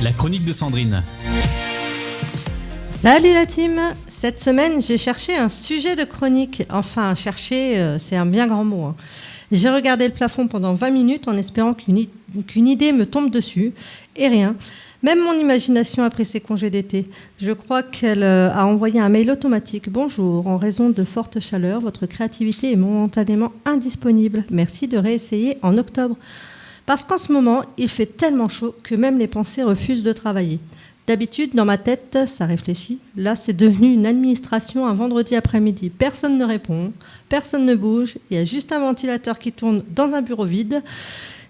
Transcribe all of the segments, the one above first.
La chronique de Sandrine. Salut la team! Cette semaine, j'ai cherché un sujet de chronique. Enfin, chercher, c'est un bien grand mot. Hein. J'ai regardé le plafond pendant 20 minutes en espérant qu'une idée me tombe dessus. Et rien. Même mon imagination a pris ses congés d'été. Je crois qu'elle a envoyé un mail automatique. Bonjour, en raison de forte chaleur, votre créativité est momentanément indisponible. Merci de réessayer en octobre. Parce qu'en ce moment, il fait tellement chaud que même les pensées refusent de travailler. D'habitude, dans ma tête, ça réfléchit. Là, c'est devenu une administration un vendredi après-midi. Personne ne répond, personne ne bouge. Il y a juste un ventilateur qui tourne dans un bureau vide.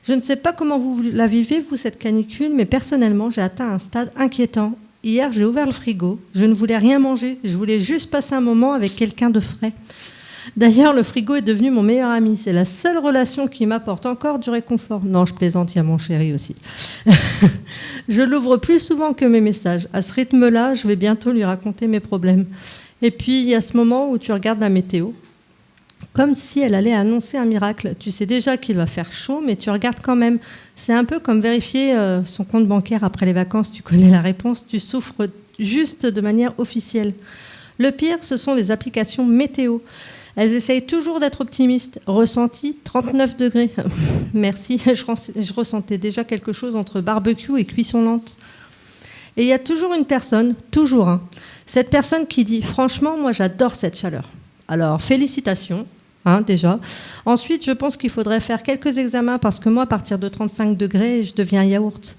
Je ne sais pas comment vous la vivez, vous, cette canicule, mais personnellement, j'ai atteint un stade inquiétant. Hier, j'ai ouvert le frigo. Je ne voulais rien manger. Je voulais juste passer un moment avec quelqu'un de frais. D'ailleurs, le frigo est devenu mon meilleur ami. C'est la seule relation qui m'apporte encore du réconfort. Non, je plaisante, il y a mon chéri aussi. Je l'ouvre plus souvent que mes messages. À ce rythme-là, je vais bientôt lui raconter mes problèmes. Et puis, il y a ce moment où tu regardes la météo, comme si elle allait annoncer un miracle. Tu sais déjà qu'il va faire chaud, mais tu regardes quand même. C'est un peu comme vérifier son compte bancaire après les vacances. Tu connais la réponse, tu souffres juste de manière officielle. Le pire, ce sont les applications météo. Elles essayent toujours d'être optimistes. Ressenti, 39 degrés. Merci, je ressentais déjà quelque chose entre barbecue et cuisson lente. Et il y a toujours une personne, toujours cette personne qui dit « Franchement, moi j'adore cette chaleur ». Alors, félicitations, déjà. Ensuite, je pense qu'il faudrait faire quelques examens parce que moi, à partir de 35 degrés, je deviens yaourt.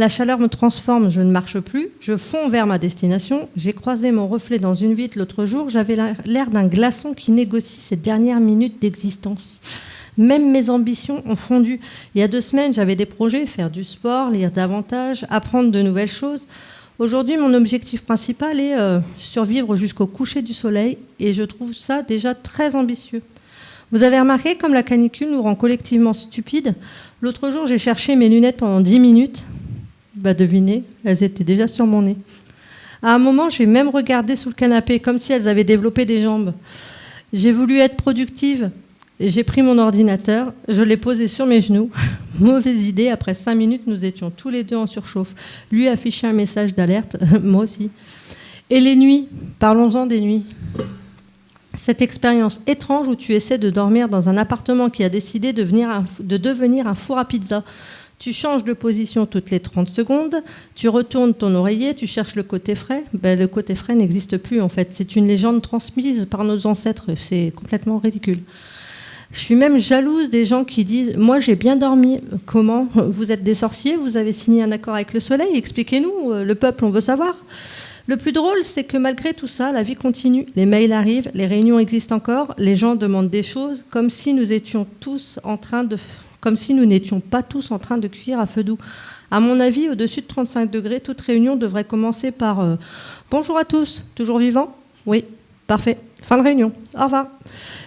La chaleur me transforme, je ne marche plus, je fonds vers ma destination. J'ai croisé mon reflet dans une vitre l'autre jour, j'avais l'air d'un glaçon qui négocie ses dernières minutes d'existence. Même mes ambitions ont fondu. Il y a 2 semaines, j'avais des projets, faire du sport, lire davantage, apprendre de nouvelles choses. Aujourd'hui, mon objectif principal est survivre jusqu'au coucher du soleil et je trouve ça déjà très ambitieux. Vous avez remarqué comme la canicule nous rend collectivement stupides? L'autre jour, j'ai cherché mes lunettes pendant 10 minutes. Devinez, elles étaient déjà sur mon nez. À un moment, j'ai même regardé sous le canapé, comme si elles avaient développé des jambes. J'ai voulu être productive. J'ai pris mon ordinateur, je l'ai posé sur mes genoux. Mauvaise idée, après 5 minutes, nous étions tous les deux en surchauffe. Lui affichait un message d'alerte, moi aussi. Et les nuits, parlons-en des nuits. Cette expérience étrange où tu essaies de dormir dans un appartement qui a décidé de devenir un four à pizza. Tu changes de position toutes les 30 secondes, tu retournes ton oreiller, tu cherches le côté frais. Le côté frais n'existe plus en fait. C'est une légende transmise par nos ancêtres. C'est complètement ridicule. Je suis même jalouse des gens qui disent « Moi, j'ai bien dormi. » Comment? Vous êtes des sorciers? Vous avez signé un accord avec le soleil? Expliquez-nous, le peuple, on veut savoir. Le plus drôle, c'est que malgré tout ça, la vie continue. Les mails arrivent, les réunions existent encore, les gens demandent des choses, comme si nous n'étions pas tous en train de cuire à feu doux. À mon avis, au-dessus de 35 degrés, toute réunion devrait commencer par bonjour à tous, toujours vivants? Oui, parfait. Fin de réunion. Au revoir.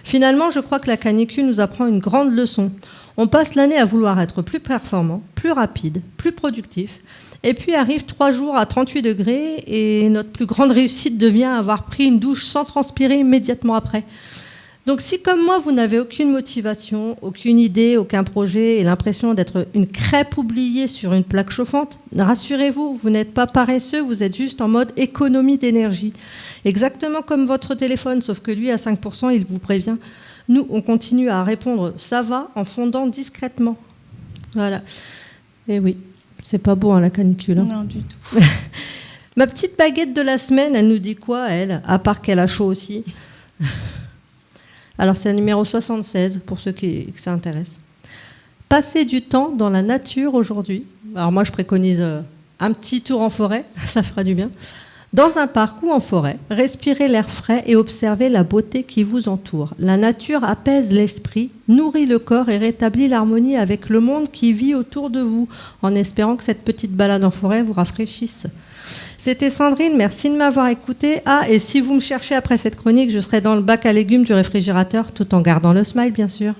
Finalement, je crois que la canicule nous apprend une grande leçon. On passe l'année à vouloir être plus performant, plus rapide, plus productif. Et puis arrive 3 jours à 38 degrés et notre plus grande réussite devient avoir pris une douche sans transpirer immédiatement après. Donc si, comme moi, vous n'avez aucune motivation, aucune idée, aucun projet et l'impression d'être une crêpe oubliée sur une plaque chauffante, rassurez-vous, vous n'êtes pas paresseux, vous êtes juste en mode économie d'énergie. Exactement comme votre téléphone, sauf que lui, à 5%, il vous prévient. Nous, on continue à répondre « ça va » en fondant discrètement. Voilà. Et oui, c'est pas beau, la canicule. Non, du tout. Ma petite baguette de la semaine, elle nous dit quoi, elle? À part qu'elle a chaud aussi. Alors, c'est le numéro 76, pour ceux que ça intéresse. Passer du temps dans la nature aujourd'hui. Alors, moi, je préconise un petit tour en forêt, ça fera du bien. Dans un parc ou en forêt, respirez l'air frais et observez la beauté qui vous entoure. La nature apaise l'esprit, nourrit le corps et rétablit l'harmonie avec le monde qui vit autour de vous, en espérant que cette petite balade en forêt vous rafraîchisse. C'était Sandrine, merci de m'avoir écouté. Ah, et si vous me cherchez après cette chronique, je serai dans le bac à légumes du réfrigérateur, tout en gardant le smile, bien sûr.